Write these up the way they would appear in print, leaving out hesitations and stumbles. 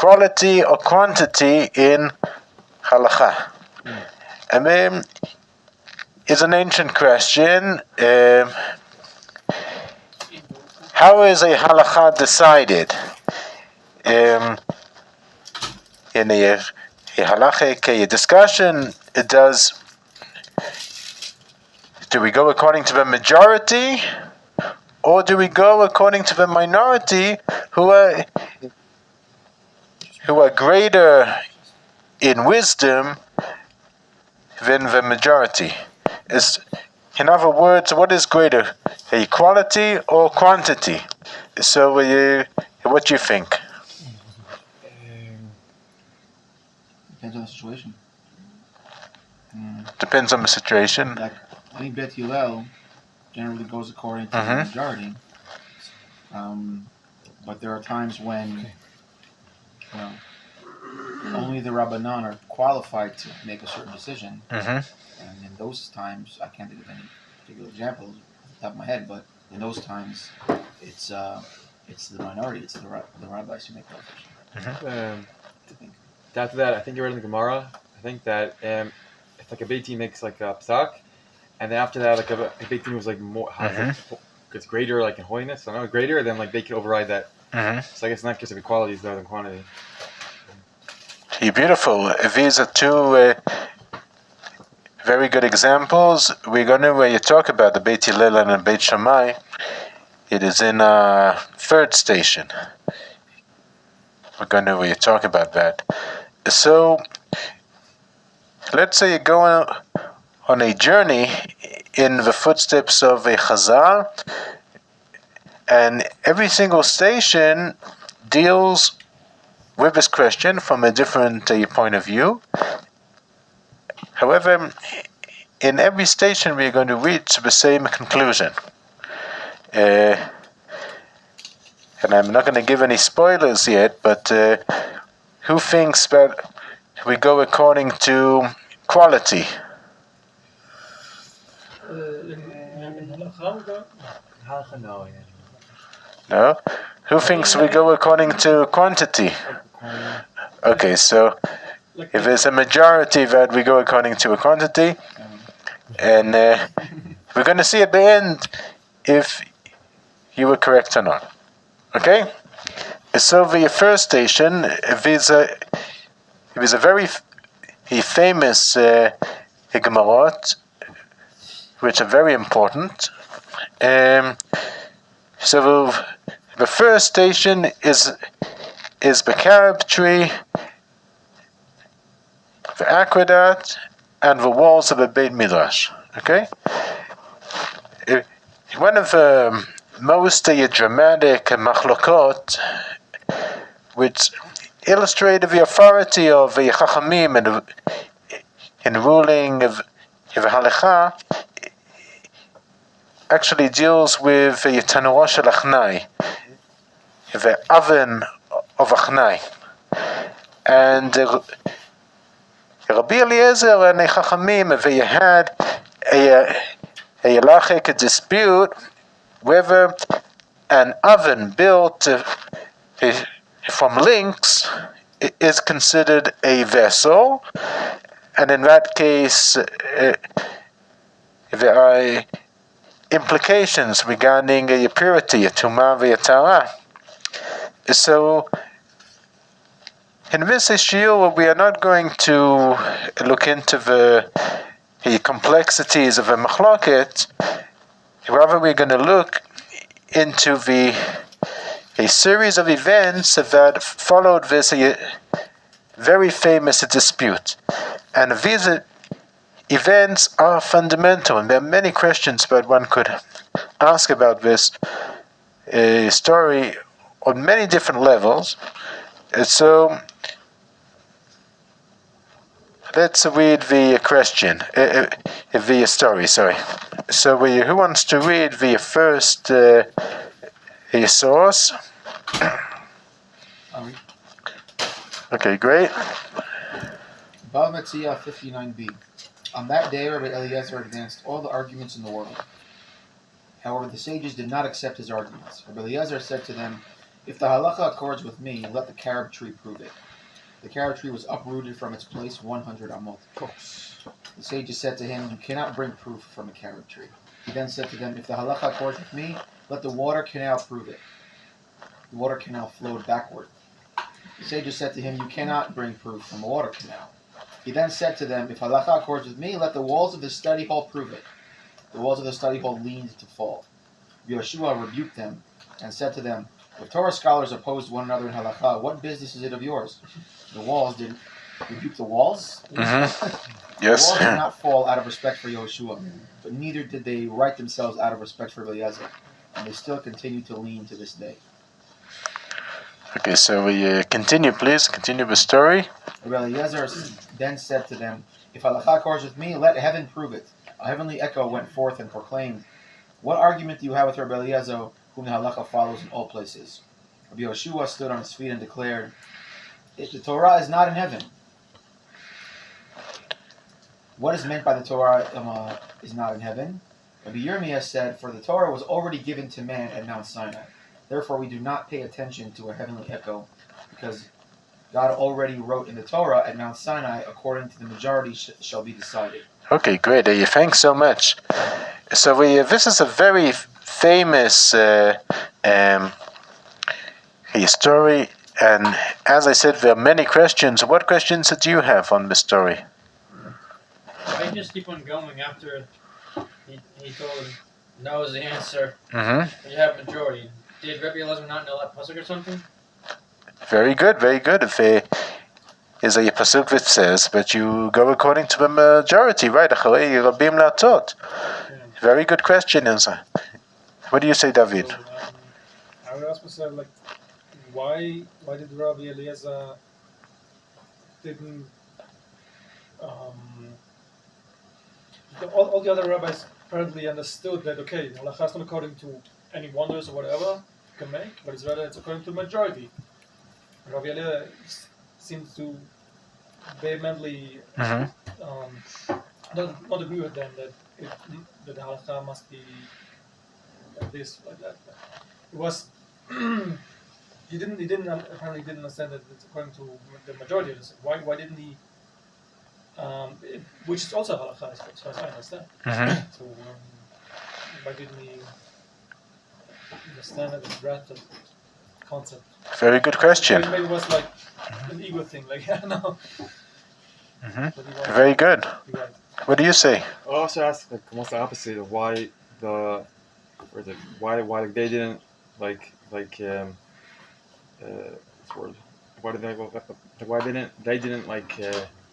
quality or quantity in Halacha? It's an ancient question. How is a Halacha decided? In a halachic discussion, do we go according to the majority, or do we go according to the minority who are greater in wisdom than the majority? In other words, what is greater, quality or quantity? So, what do you think? Depends on the situation. Depends on the situation. Like any Bet Hillel generally goes according to the majority. But there are times when only the Rabbanan are qualified to make a certain decision. And in those times, I can't think of any particular examples off the top of my head, but in those times, it's the minority, it's the rabbis who make that decision. After that, I think you read in the Gemara. I think that if like a Beit Din makes like a psak, and then after that, like a Beit Din was like more, gets greater, like in holiness. So I know greater, then like they can override that. So I guess in that case, of equality is better than quantity. You're beautiful. These are two very good examples. We're going to talk about the Beit Hillel and the Beit Shammai. It is in our third station. We're going to talk about that. So, let's say you're going on a journey in the footsteps of a Chazal, and every single station deals with this question from a different point of view. However, in every station we're going to reach the same conclusion. And I'm not going to give any spoilers yet, but who thinks that we go according to quality? No? Who thinks we go according to quantity? Okay, so if there's a majority that we go according to a quantity, and we're going to see at the end if you were correct or not. Okay? So the first station, it was a very famous Gemaraot, which are very important. So the first station is the carob tree, the aqueduct, and the walls of the Beit Midrash. Okay? One of the most dramatic machlokot, which illustrated the authority of the Chachamim in ruling of the Halacha, actually deals with the Tanurah shel Achnai, the oven of Achnai. And Rabbi Eliezer and the Chachamim, they had a halachic dispute whether an oven built from links is considered a vessel, and in that case there are implications regarding a purity, a tumah v'yatara. So in this issue, we are not going to look into the complexities of a machloket. Rather, we're going to look into a series of events that followed this very famous dispute. And these events are fundamental, and there are many questions that one could ask about this story on many different levels. So let's read the question, the story, sorry. So who wants to read the first source? Okay, great. Bava Metzia 59b. On that day, Rabbi Eliezer advanced all the arguments in the world. However, the sages did not accept his arguments. Rabbi Eliezer said to them, If the halacha accords with me, let the carob tree prove it. The carob tree was uprooted from its place 100 amot. The sages said to him, you cannot bring proof from a carob tree. He then said to them, if the halacha accords with me, let the water canal prove it. The water canal flowed backward. The sages said to him, you cannot bring proof from a water canal. He then said to them, if halacha accords with me, let the walls of the study hall prove it. The walls of the study hall leaned to fall. Yeshua rebuked them and said to them, if Torah scholars opposed one another in halacha, what business is it of yours? The walls didn't rebuke the walls. Mm-hmm. The walls did not fall out of respect for Yeshua, but neither did they right themselves out of respect for Eliezer, and they still continue to lean to this day. Okay, so we continue, please. Continue the story. Rabbi Eliezer then said to them, if halacha accords with me, let heaven prove it. A heavenly echo went forth and proclaimed, what argument do you have with Rabbi Eliezer, whom the halacha follows in all places? Rabbi Yeshua stood on his feet and declared, the Torah is not in heaven. What is meant by the Torah is not in heaven? Rabbi Yirmiyah said, for the Torah was already given to man at Mount Sinai. Therefore we do not pay attention to a heavenly echo, because God already wrote in the Torah at Mount Sinai, according to the majority shall be decided. Okay, great. Thanks so much. So this is a very famous story, and as I said, there are many questions. What questions do you have on the story? I just keep on going after he told no is the answer. Mm-hmm. You have majority. Did Rabbi Eliezer not know that pasuk or something? Very good, very good. If is a pasuk that says that you go according to the majority, right? Rabim latot. Very good question, Ilza. What do you say, David? So, I would ask myself, like, why did Rabbi Eliezer didn't all the other rabbis apparently understood that okay, halacha is not according to any wonders or whatever you can make, but it's according to the majority. Rabbi Eliezer seems to vehemently not agree with them that the halacha must be like this, like that. It was he apparently didn't understand that it's according to the majority. Why didn't he? Which is also halacha, as far as I understand. So why didn't he understand it and grasp the concept? Very good question. Maybe it was like an ego thing, like I don't know. Very good. What do you say? I also ask like almost the opposite of why why they didn't what's the word? Why didn't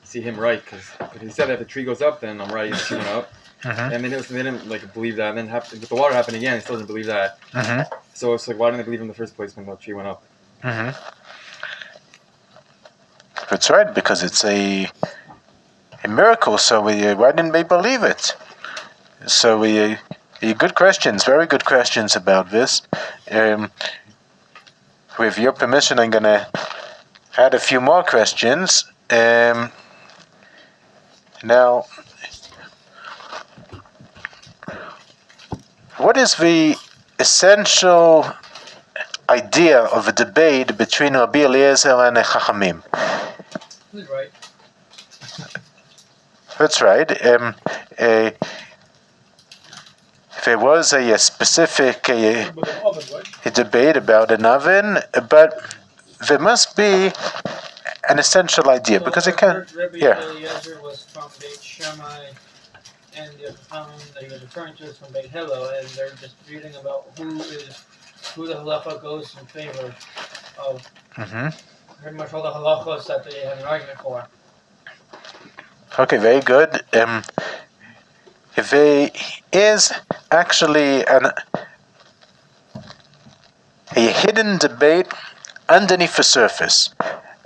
see him right? Because he said if the tree goes up, then I'm right. The tree went up, and they didn't believe that. And then with the water happened again, he still didn't believe that. So it's like, why didn't they believe in the first place when the tree went up? That's right, because it's a miracle. So why didn't they believe it? So good questions, very good questions about this. With your permission, I'm going to add a few more questions. Now, what is the essential idea of a debate between Rabbi Eliezer and the Chachamim? Who's right? That's right. There was a specific a debate about an oven, but there must be an essential idea, because it can. Rabbi Eliezer was from Beit Shammai, and the Chachamim that he was referring to is from Beit Hillel, and they're disputing about who the halacha goes in favor of. Pretty much all the halachos that they have an argument for. Okay, very good. If there is actually a hidden debate underneath the surface,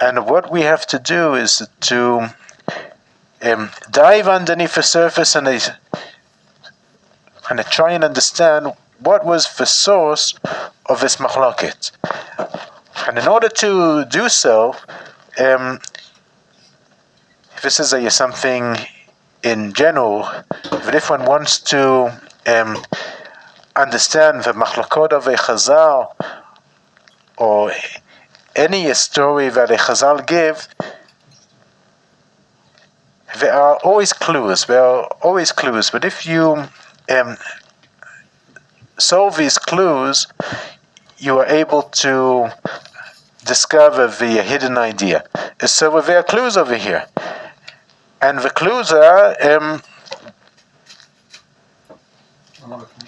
and what we have to do is to dive underneath the surface and try and understand what was the source of this machloket. And in order to do so, this is something in general, but if one wants to understand the machlokot of a chazal, or any story that a Chazal give, there are always clues. But if you solve these clues, you are able to discover the hidden idea. So there are clues over here, and the clues are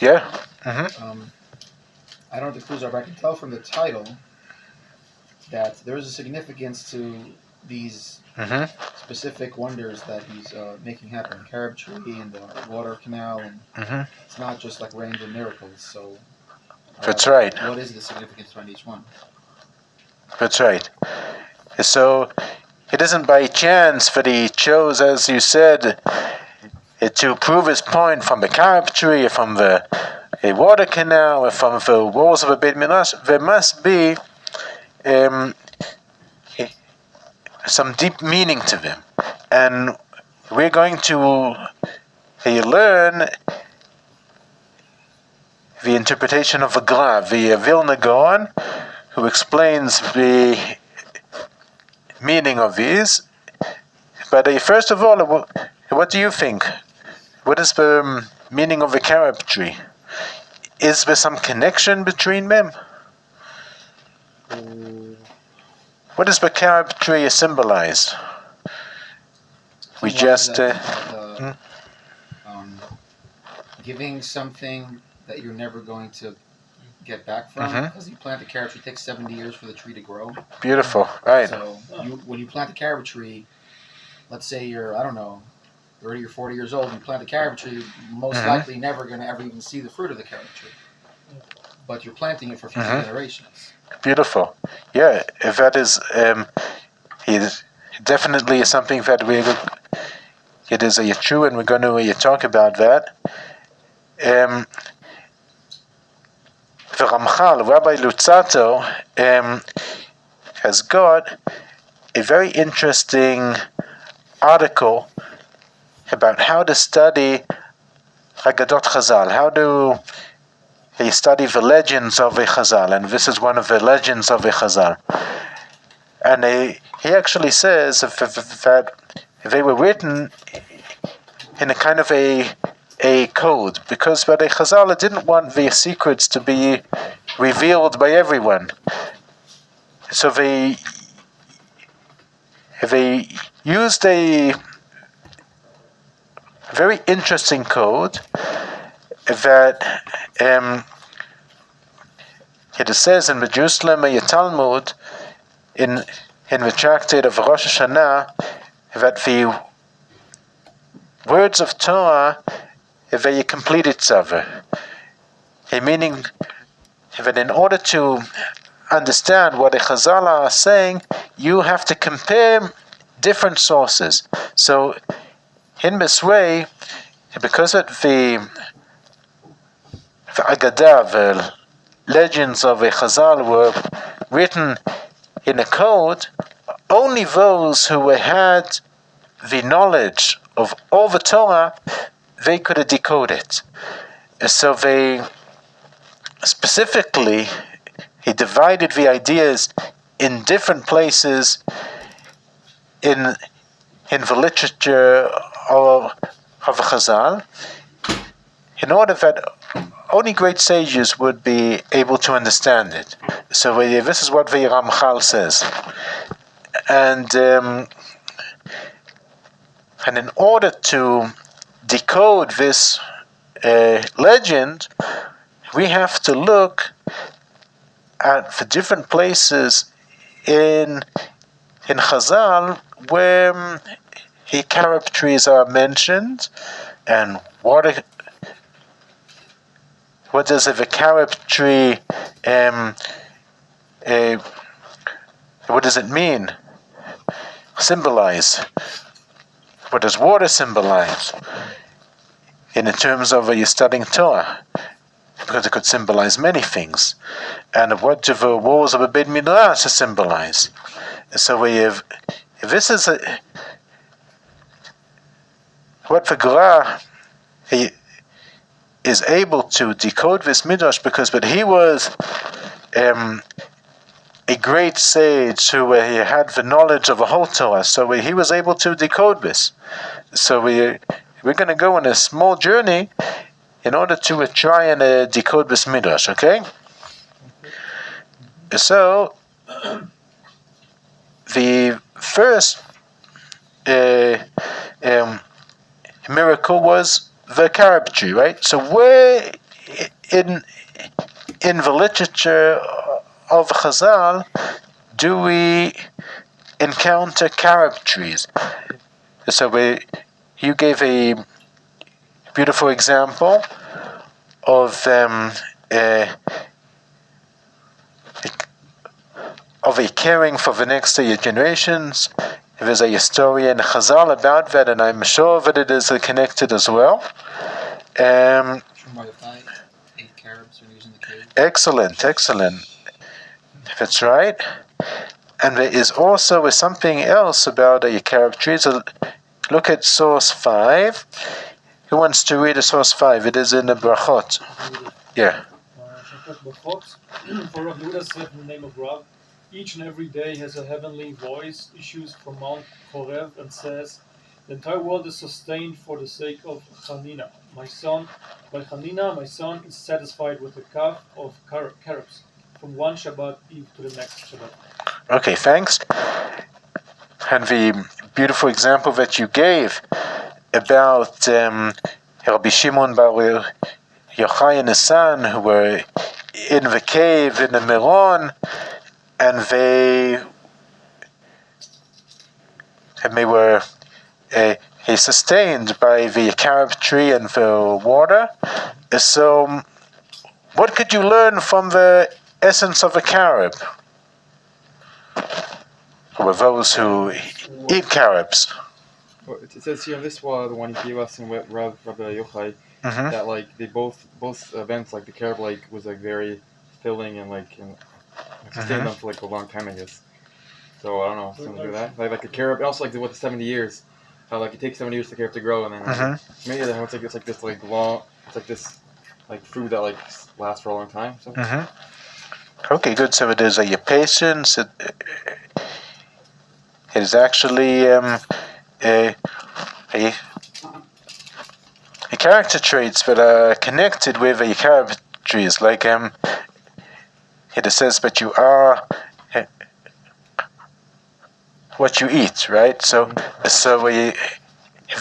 yeah. Mm-hmm. I don't know what the clues are, but I can tell from the title that there is a significance to these specific wonders that he's making happen. Carib tree and the water canal, and it's not just like random miracles. So That's right. What is the significance behind each one? That's right. So it isn't by chance that he chose, as you said, to prove his point from the Carib tree, from the water canal, or from the walls of a Beit Midrash. There must be some deep meaning to them. And we're going to learn the interpretation of the Gra, the Vilna Gaon, who explains the meaning of these. But first of all, what do you think? What is the meaning of the carob tree? Is there some connection between them? What does the carob tree symbolize? We just giving something that you're never going to get back from, because you plant a carob tree, it takes 70 years for the tree to grow. Beautiful, right? So when you plant a carob tree, let's say you're 30 or 40 years old, and you plant a carob tree, most likely never going to ever even see the fruit of the carob tree. But you're planting it for future generations. Beautiful. Yeah, if that is, it definitely is something that it is true, and we're going to talk about that. The Ramchal, Rabbi Luzzatto, has got a very interesting article about how to study Haggadot Chazal, how to study the legends of a Chazal, and this is one of the legends of a Chazal. And he actually says that they were written in a kind of a code, because the Chazal didn't want their secrets to be revealed by everyone. So they used a very interesting code that it says in the Jerusalem Talmud, in the tractate of Rosh Hashanah, that the words of Torah, they complete each other. Meaning that in order to understand what the Chazal are saying, you have to compare different sources. So in this way, because of the Agadah, the legends of a Chazal were written in a code, only those who had the knowledge of all the Torah, they could decode it. So they specifically, he divided the ideas in different places in the literature of Chazal, in order that only great sages would be able to understand it. So this is what the Ramchal says. And in order to decode this legend, we have to look at the different places in Chazal where carob trees are mentioned, and what does the carob tree what does it mean? Symbolize? What does water symbolize? In terms of you studying Torah, because it could symbolize many things. And what do the walls of a Beit Midrash symbolize? So this is what the Gra is able to decode this Midrash, because he was a great sage who he had the knowledge of a whole Torah, so he was able to decode this. So we're going to go on a small journey in order to try and decode this midrash, okay? So the first miracle was the carob tree, right? So where in the literature of Chazal do we encounter carob trees? So you gave a beautiful example of a caring for the next generations. There's a story in Chazal about that, and I'm sure that it is connected as well. Excellent. That's right. And there is also something else about a carob tree. So look at source 5. Who wants to read source 5? It is in the Brachot. Yeah. For Rav Yehuda said in the name of Rav, each and every day has a heavenly voice, issues from Mount Horeb, and says, the entire world is sustained for the sake of Chanina. My son, by Chanina, my son is satisfied with the calf of carobs, from one Shabbat Eve to the next Shabbat. Okay, thanks. And the beautiful example that you gave about Rabbi Shimon bar Yochai and his son who were in the cave in the Meron, and they were sustained by the carob tree and the water. So, what could you learn from the essence of a carob? Or those who eat carobs? Well, it says here in this one, the one you gave us in Rabbi Yochai, that like they both events, like the carob was very filling and sustained them for a long time, I guess. So I don't know, something like that. Like a carob, also with the 70 years, how it takes 70 years for the carob to grow, and then maybe it's like this long, it's like this food that lasts for a long time. So. Okay, good. So it is a patience. It is actually a character traits that are connected with a carob trees, like it says that you are what you eat, right? So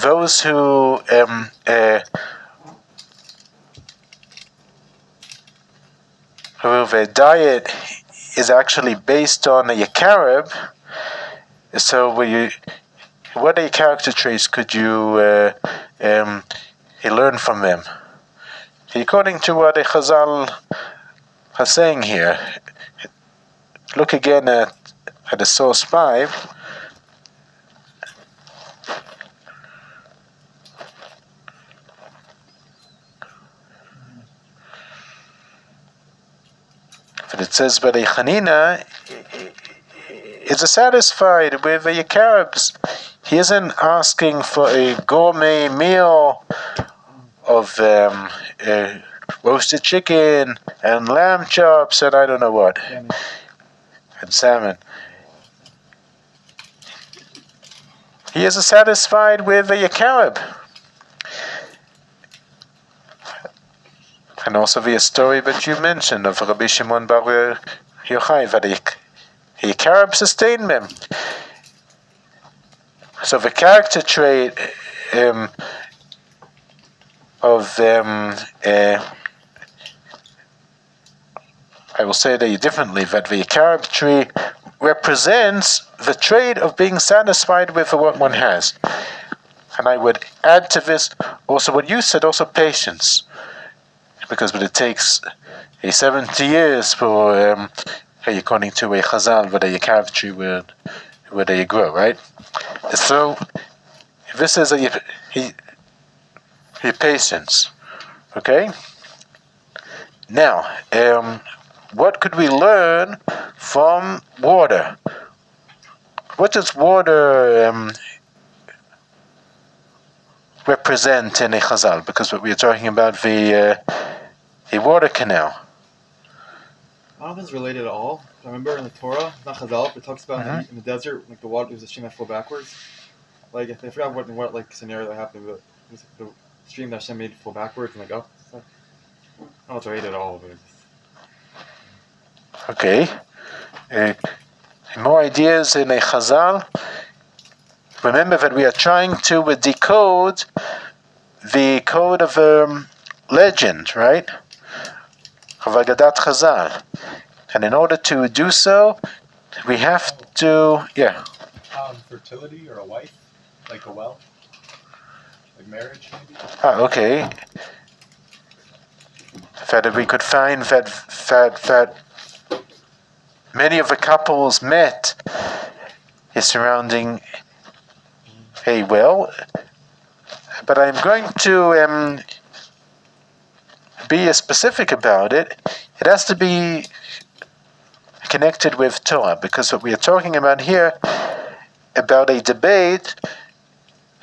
those who their diet is actually based on a carob. So what character traits could you learn from them? According to what the Chazal are saying here, look again at the source 5. But it says that a Chanina is satisfied with the carobs. He isn't asking for a gourmet meal of roasted chicken and lamb chops and I don't know what. And salmon. He is satisfied with a carob. And also the story that you mentioned of Rabbi Shimon bar Yochai, that a carob sustained them. So the character trait of I will say that differently, that the carob tree represents the trait of being satisfied with what one has. And I would add to this also what you said, also patience. Because it takes 70 years for, according to a Chazal, that a carob tree would grow, right? So, this is a patience, okay? Now, what could we learn from water? What does water represent in a Chazal? Because we are talking about the water canal. don't know if it's related at all. I remember in the Torah, not Chazal, but it talks about in the desert, like the water, there was a stream that flowed backwards. Like I forgot what like scenario that happened, but it was the stream that Hashem made flow backwards and like up. So, I don't know if it's related at all, but it's Okay. More ideas in a Chazal. Remember that we are trying to decode the code of legend, right? Of Agadat Chazal. And in order to do so, we have to, fertility or a wife, like a well, like marriage maybe. Okay. That we could find that many of the couples met is surrounding a well, but I'm going to be specific about it. It has to be connected with Torah, because what we are talking about here about a debate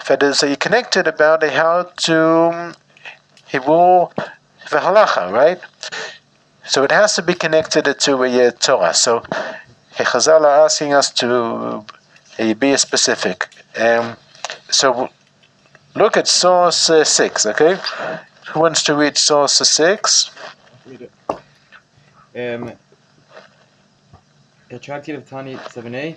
that is connected about how to rule the Halacha, right? So it has to be connected to a Torah. So Chazal are asking us to be specific. So look at source 6, okay? Who wants to read source 6? read it. A tractate of Tani 7a.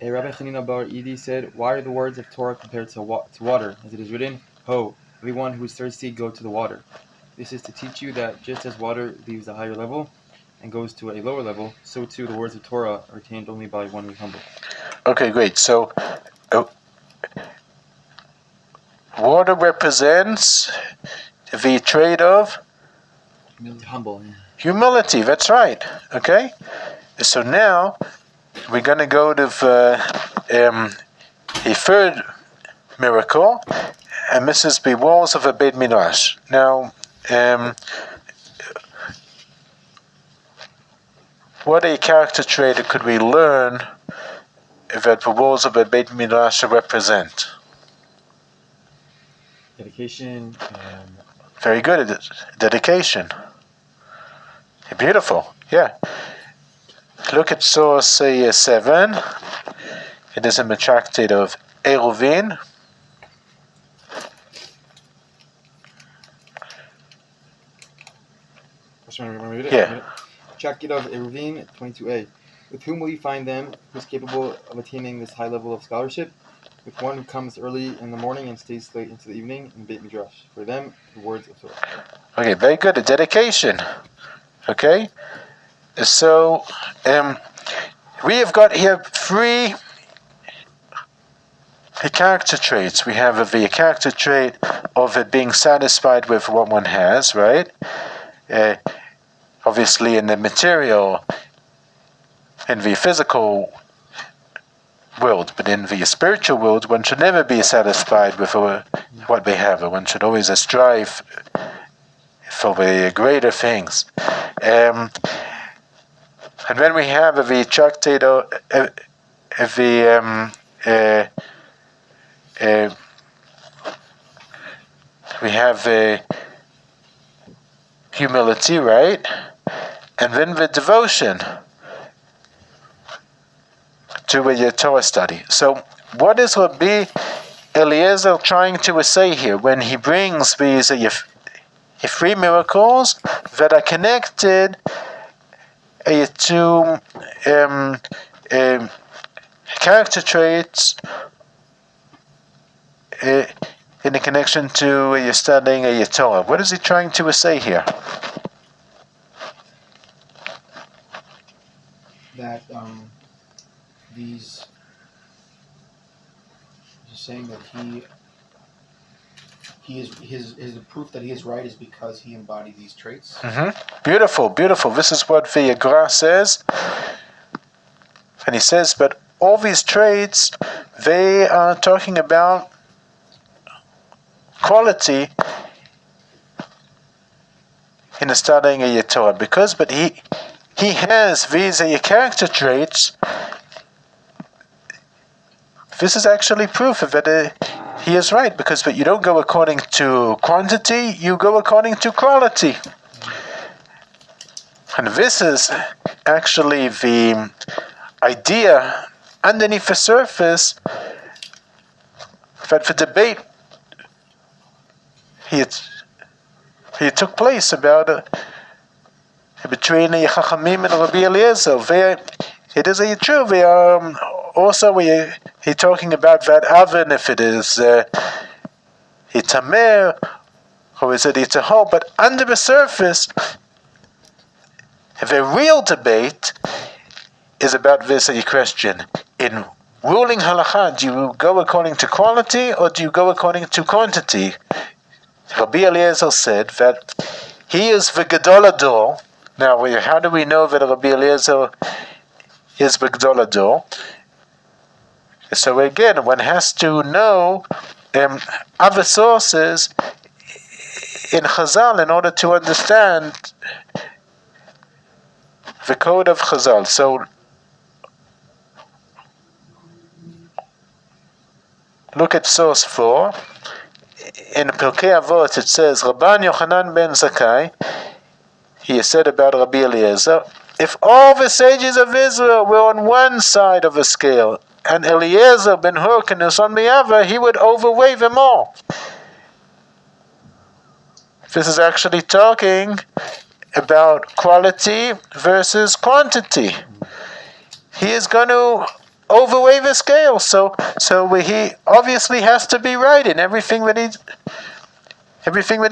Rabbi Chanina Bar Idi said, "Why are the words of Torah compared to water? As it is written, Ho, everyone who is thirsty, go to the water. This is to teach you that just as water leaves a higher level and goes to a lower level, so too the words of Torah are retained only by one who is humble." Okay, great. So water represents the trait of Humble. Yeah. humility. That's right. Okay. So now we're going to go to a third miracle, and this is the walls of a Beit Midrash. Now, what a character trait could we learn that the walls of a Beit Midrash represent? Dedication. Very good. Dedication. Beautiful. Yeah. Look at source 7. It is in the tractate of Eruvin. Read it? Yeah. Tractate of Eruvin 22a. With whom will you find them who's capable of attaining this high level of scholarship? With one who comes early in the morning and stays late into the evening in Beit Midrash. For them, the words of Torah. Okay, very good. A dedication. Okay? So, we have got here 3 character traits. We have the character trait of being satisfied with what one has, right? Obviously in the material, in the physical world, but in the spiritual world, one should never be satisfied with what they have. One should always strive for the greater things. And then we have the tractate of we have humility, right? And then the devotion to a Torah study. So what is Rabbi Eliezer trying to say here when he brings these 3 miracles that are connected to character traits in a connection to studying a Torah? What is he trying to say here? That these, he's saying that he is the proof that he is right is because he embodied these traits. Beautiful, beautiful. This is what the Gra says. And he says, but all these traits, they are talking about quality in studying a Torah. But he has these character traits. This is actually proof that he is right, because you don't go according to quantity, you go according to quality. And this is actually the idea underneath the surface that the debate he took place about between Chachamim and Rabbi Eliezer. It is true. They are also he talking about that oven, if it is itamer or is it itahol. But under the surface, the real debate is about this question: in ruling halacha, do you go according to quality or do you go according to quantity? Rabbi Eliezer said that he is the Gadol Ador. Now, how do we know that Rabbi Eliezer is the Gadol Ador? So again, one has to know other sources in Chazal in order to understand the code of Chazal. So, look at source 4. In Pirkei Avot it says, Rabban Yochanan ben Zakkai, he said about Rabbi Eliezer, if all the sages of Israel were on one side of a scale, and Eliezer ben Hyrcanus on the other, he would overweigh them all. This is actually talking about quality versus quantity. He is going to overweigh the scale, so he obviously has to be right in everything that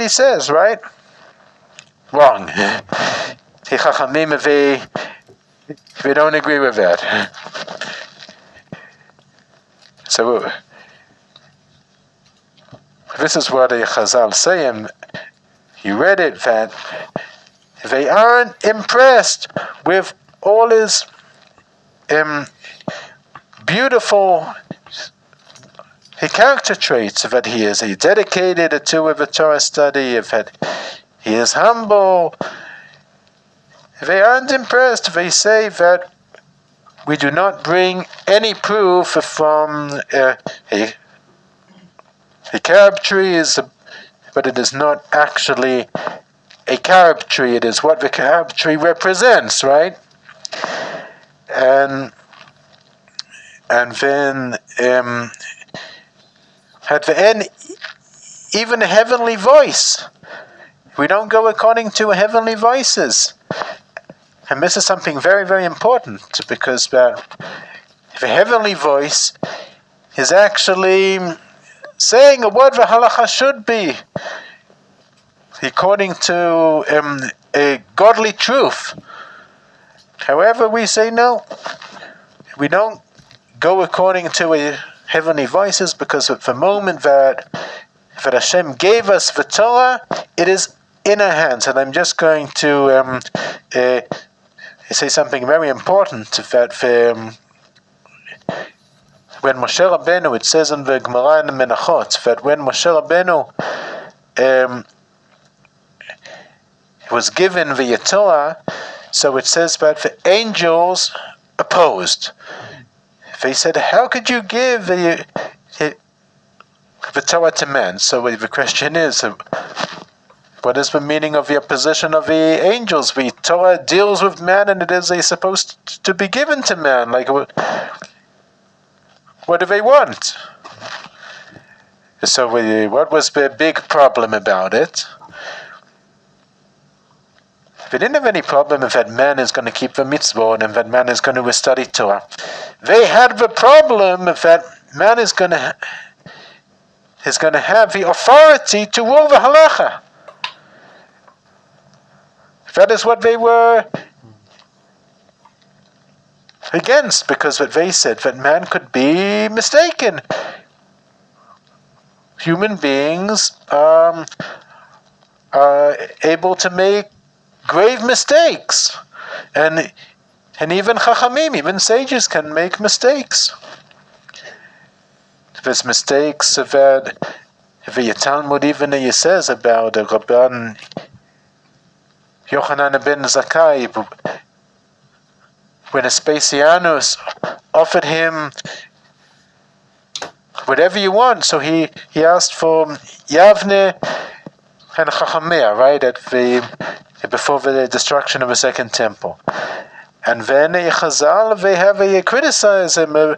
he says, right? Wrong. The Chachamim, if they don't agree with that. So this is what the Chazal say, and you read it, that they aren't impressed with all his beautiful character traits, that he is dedicated to the Torah study, that he is humble. They aren't impressed. They say that we do not bring any proof from a carob tree, but it is not actually a carob tree. It is what the carob tree represents, right? And then at the end, even a heavenly voice. We don't go according to heavenly voices. And this is something very, very important, because the heavenly voice is actually saying what the halacha should be, according to a godly truth. However, we say no. We don't go according to a heavenly voices, because at the moment that Hashem gave us the Torah, it is in our hands. And I'm just going to say something very important, that when Moshe Rabbeinu, it says in the Gemara in the Menachot, that when Moshe Rabbeinu was given the Torah, so it says that the angels opposed. They said, how could you give the Torah to man? So the question is, what is the meaning of the opposition of the angels? The Torah deals with man, and it is supposed to be given to man. Like, what do they want? So what was the big problem about it? They didn't have any problem if that man is going to keep the mitzvot and that man is going to study Torah. They had the problem if that man is going to have the authority to rule the halacha. That is what they were against, because what they said, that man could be mistaken. Human beings are able to make grave mistakes, and even chachamim, even sages, can make mistakes. There's mistakes that the Talmud even says about Rabban Yochanan ben Zakkai, when Aspasianus offered him whatever you want, so he asked for Yavne and Chacham Meir, right, at before the destruction of the second temple. And then Chazal, they have criticized him.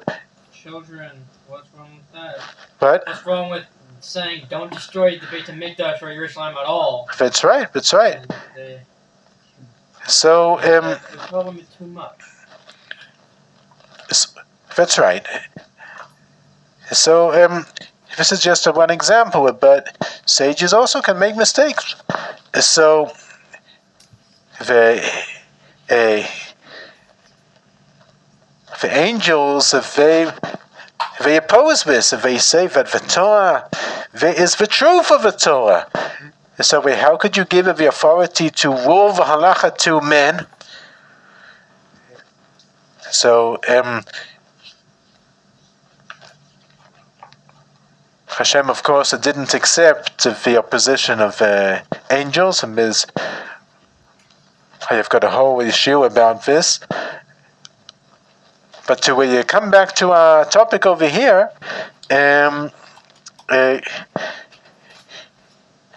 Children, what's wrong with that? What? What's wrong with saying don't destroy the Beit HaMikdash or Yerushalayim at all? That's right. And So, the problem is too much. that's right. So, this is just one example, but sages also can make mistakes. So, the angels, they oppose this. They say that the Torah is the truth of the Torah. So how could you give the authority to rule the halacha to men? So Hashem, of course, didn't accept the opposition of angels, and I've got a whole issue about this. But to come back to our topic over here,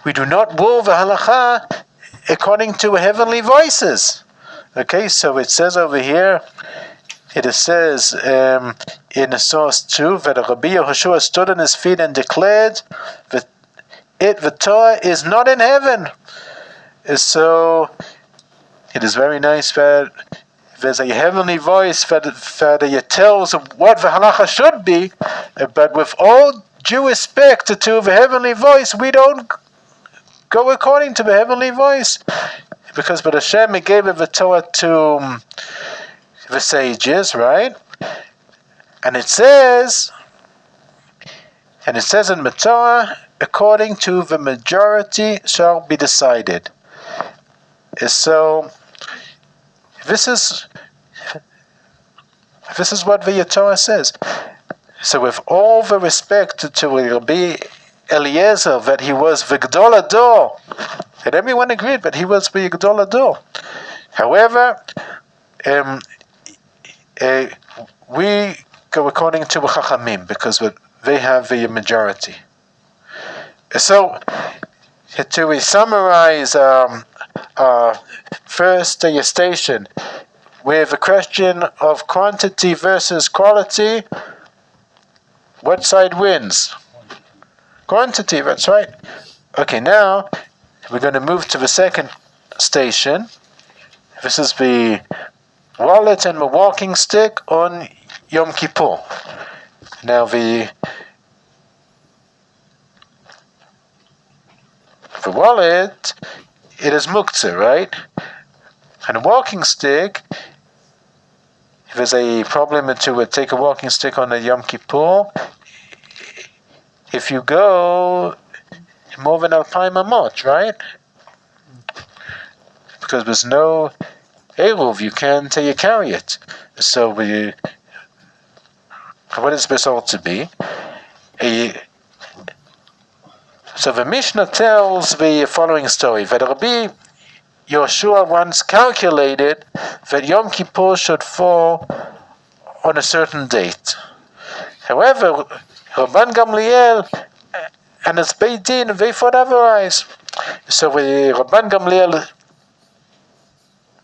we do not rule the halacha according to heavenly voices. Okay, so it says over here, it says in source 2 that Rabbi Yehoshua stood on his feet and declared that the Torah is not in heaven. So it is very nice that there's a heavenly voice that tells what the halacha should be, but with all due respect to the heavenly voice, we don't go according to the heavenly voice, because but Hashem gave the Torah to the sages, right? And it says in the Torah, according to the majority shall be decided. So this is what the Torah says. So with all the respect to Rabbi Eliezer, that he was the Gdol Ador, and everyone agreed that he was the Gdol Ador. However, we go according to the Chachamim, because they have the majority. So, to summarize first station, with the question of quantity versus quality, what side wins? Quantity, that's right. Okay, now we're going to move to the second station. This is the wallet and the walking stick on Yom Kippur. Now the wallet, it is muktzah, right? And a walking stick, if there's a problem to take a walking stick on a Yom Kippur, if you go more than Alpine Mamot, right? Because there's no Eruv, you can't you carry it. So what is this all to be? So the Mishnah tells the following story, that Rabbi Yehoshua once calculated that Yom Kippur should fall on a certain date. However, Rabban Gamliel and his Beit Din, they thought otherwise. So Rabban Gamliel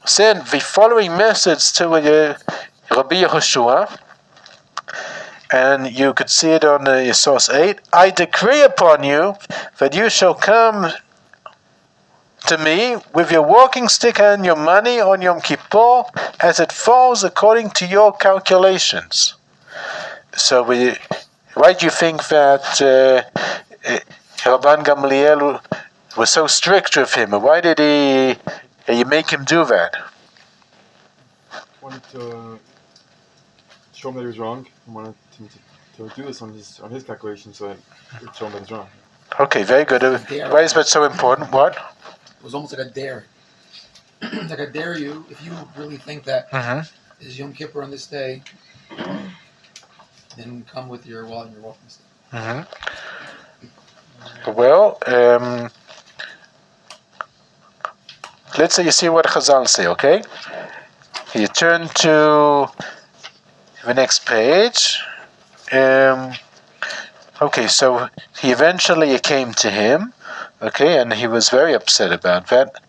sent the following message to Rabbi Yehoshua, and you could see it on source 8. I decree upon you that you shall come to me with your walking stick and your money on Yom Kippur as it falls according to your calculations. So why do you think that Rabban Gamliel was so strict with him? Why did he make him do that? Wanted to show him that he was wrong. He wanted him to do this on his calculations, so that it would show him that he's wrong. Okay, very good. Why is that so important? What? It was almost like a dare. Like I dare you, if you really think that is Yom Kippur on this day, then come with your wallet and your walking stick. Well, let's say you see what Chazal say, okay? You turn to the next page. Okay, so he eventually came to him, okay, and he was very upset about that.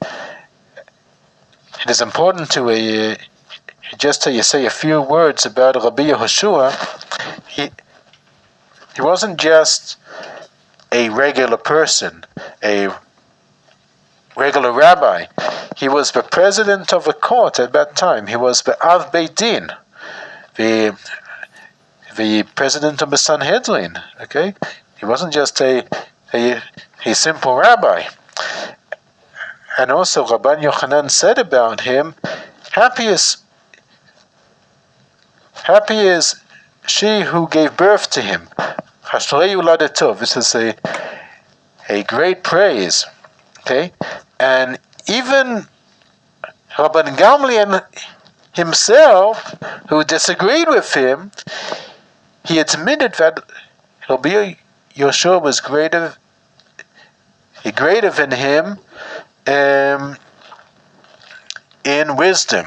it is important to just to say a few words about Rabbi Yehoshua. He wasn't just a regular person, a regular rabbi. He was the president of a court at that time. He was the Av Beit Din, the president of the Sanhedrin. Okay, he wasn't just a simple rabbi. And also, Rabban Yochanan said about him, happy is she who gave birth to him. Hashrei Uladeto. This is a great praise. Okay, and even Rabban Gamliel himself, who disagreed with him, he admitted that Rabbi Yehoshua was greater than him in wisdom.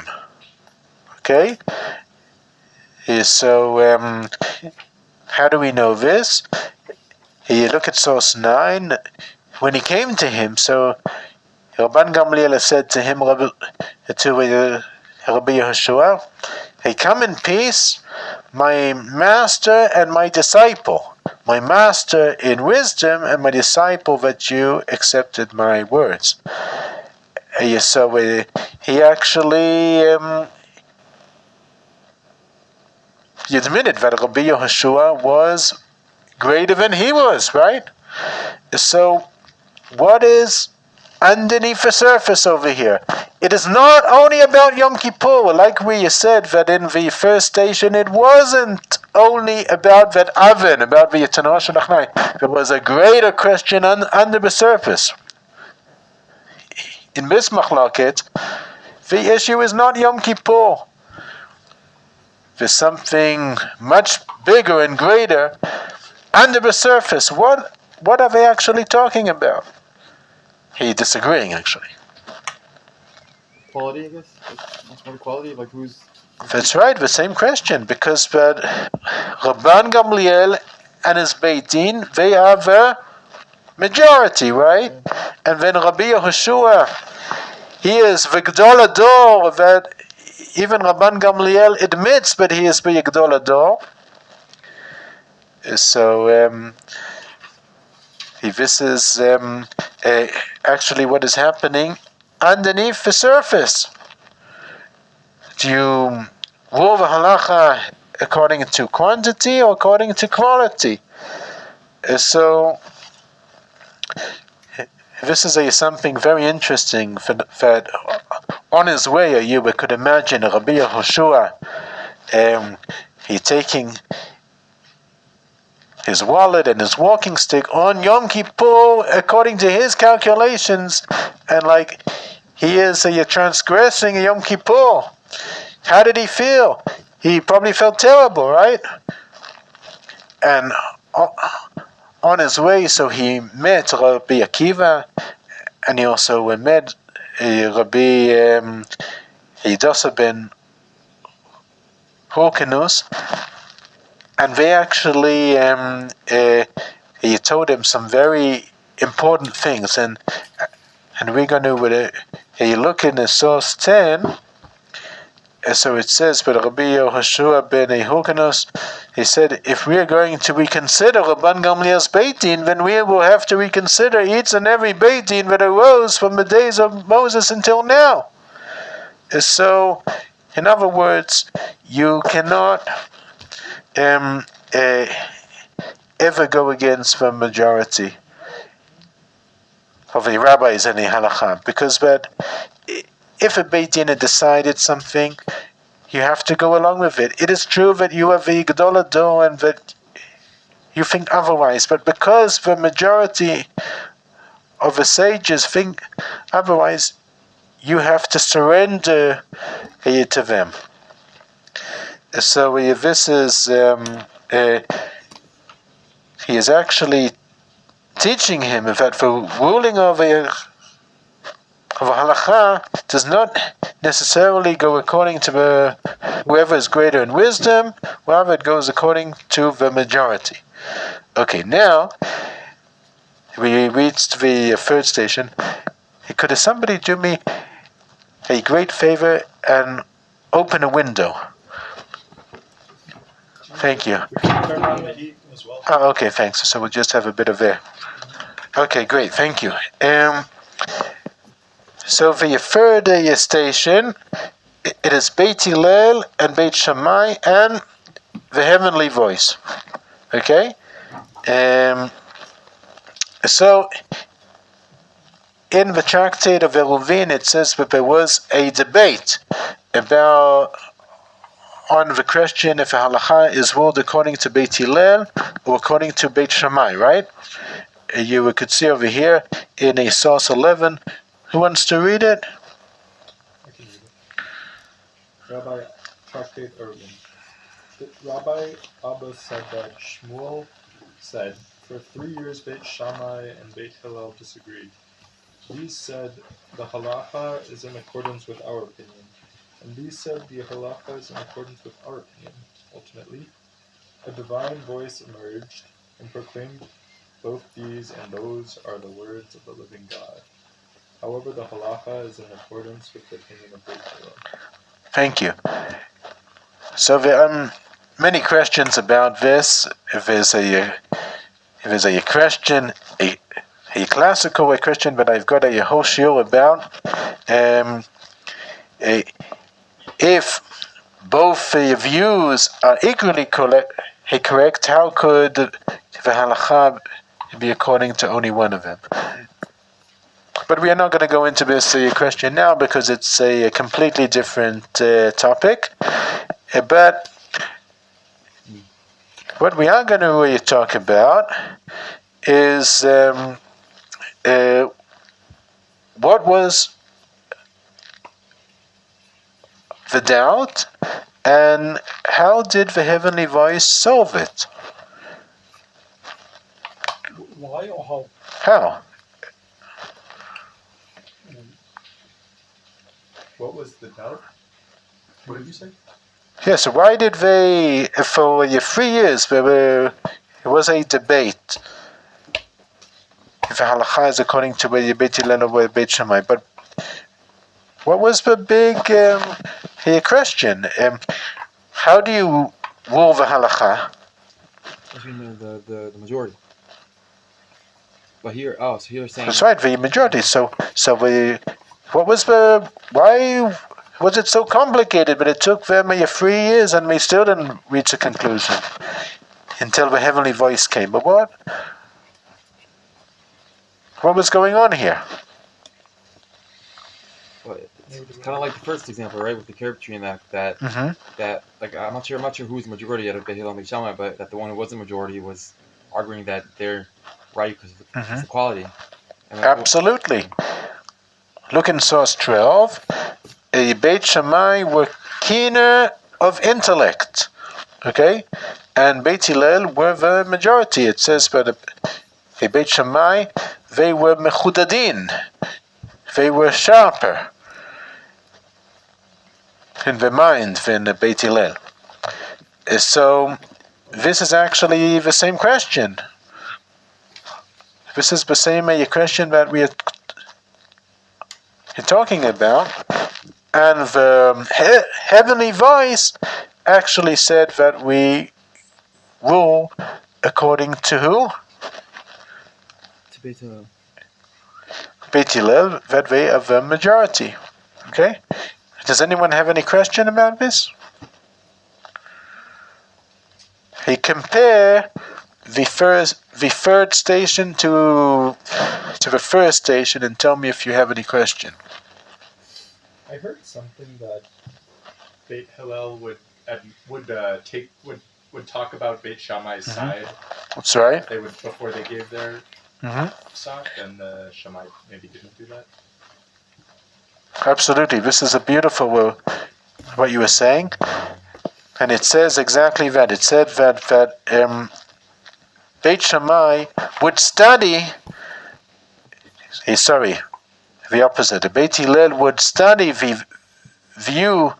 Okay? So, how do we know this? You look at source 9. When he came to him, so Rabban Gamliel said to him, Rabbi Yehoshua, hey, come in peace, my master and my disciple. My master in wisdom and my disciple that you accepted my words. So he actually he admitted that Rabbi Yehoshua was greater than he was, right? So what is underneath the surface over here? It is not only about Yom Kippur, like we said that in the first station, it wasn't only about that oven, about the Yitanah Shalachnai. There was a greater question under the surface. In this machlokes, the issue is not Yom Kippur. There's something much bigger and greater under the surface. What are they actually talking about? He's disagreeing, actually. Quality, I guess? Like, more quality? Like who's... That's right, the same question. Because Rabban Gamliel and his Beit Din, they are the majority, right? Yeah. And then Rabbi Yehoshua, he is the Gdol Ador, that even Rabban Gamliel admits that he is the Gdol Ador. So, this is actually what is happening underneath the surface. Do you rule the halacha according to quantity or according to quality? So this is something very interesting that on his way you could imagine Rabbi Yehoshua he taking his wallet and his walking stick on Yom Kippur according to his calculations, and like he is transgressing Yom Kippur. How did he feel? He probably felt terrible, right? And on his way, so he met Rabbi Akiva, and he also met Rabbi Yidasa ben Horkanus, and they actually he told him some very important things, and we're going to look in the source 10. So it says, but Rabbi Yehoshua ben Horkanus, he said, if we are going to reconsider Rabban Gamliel's Beit Din, then we will have to reconsider each and every Beit Din that arose from the days of Moses until now. So, in other words, you cannot ever go against the majority of the rabbis in the Halacha, because that if a Beit Din had decided something, you have to go along with it. It is true that you are the Gdol Ador and that you think otherwise, but because the majority of the sages think otherwise, you have to surrender to them. So this is he is actually teaching him that the ruling of a halacha does not necessarily go according to whoever is greater in wisdom, rather it goes according to the majority. Okay, now we reached the third station. Could somebody do me a great favor and open a window. Thank you. We can turn on the heat as well. Oh, okay, thanks. So we'll just have a bit of air. Okay, great. Thank you. So for your third station, it is Beit Hillel and Beit Shammai and the heavenly voice. Okay? So in the tractate of Eruvin, it says that there was a debate about on the question if a halacha is ruled according to Beit Hillel or according to Beit Shammai, right? You could see over here in a source 11. Who wants to read it? I can read it. Rabbi Tractate Eruvin. Rabbi Abba said that Shmuel said, for 3 years Beit Shammai and Beit Hillel disagreed. These said, the halacha is in accordance with our opinion, and these said, the halacha is in accordance with our opinion. Ultimately, a divine voice emerged and proclaimed both these and those are the words of the living God. However, the halacha is in accordance with the opinion of Beit Hillel. Thank you. So there are many questions about this. If there's a question, a classical question, but I've got a whole shiur about if both views are equally correct, how could the halacha be according to only one of them? But we are not going to go into this question now because it's a completely different topic. But what we are going to talk about is what was the doubt and how did the heavenly voice solve it? Why or how? How? What was the doubt? What did you say? Yes, why did they, for 3 years, there was a debate if the halacha is according to whether Beit Hillel or Beit Shammai, but what was the big question? How do you rule the halacha? I mean the majority. But here, so here they're saying... That's right, the majority. Why was it so complicated? But it took them 3 years and we still didn't reach a conclusion until the heavenly voice came. But what was going on here? Well, it's kind of like the first example, right, with the carrot tree and that like I'm not sure who's the majority out of Beit Hillel and Beit Shammai, but that the one who was the majority was arguing that they're right because of the equality. Absolutely. Look in source 12. Beit Shammai were keener of intellect, okay, and Beit Hillel were the majority. It says that Beit Shammai, they were mechudadin, they were sharper in their mind than Beit Hillel. So this is actually the same question. This is the same question that we are talking about, and the heavenly voice actually said that we rule according to who? To Beit Hillel. Beit Hillel, that they are the majority. Okay? Does anyone have any question about this? Compare the third station to the first station and tell me if you have any question. I heard something that Beit Hillel would talk about Beit Shammai's side. That's right. They would before they gave their psak, and Shammai maybe didn't do that. Absolutely. This is a beautiful what you were saying, and it says exactly that. It said that Beit Shammai would study. The opposite. The Beit Hillel would study the view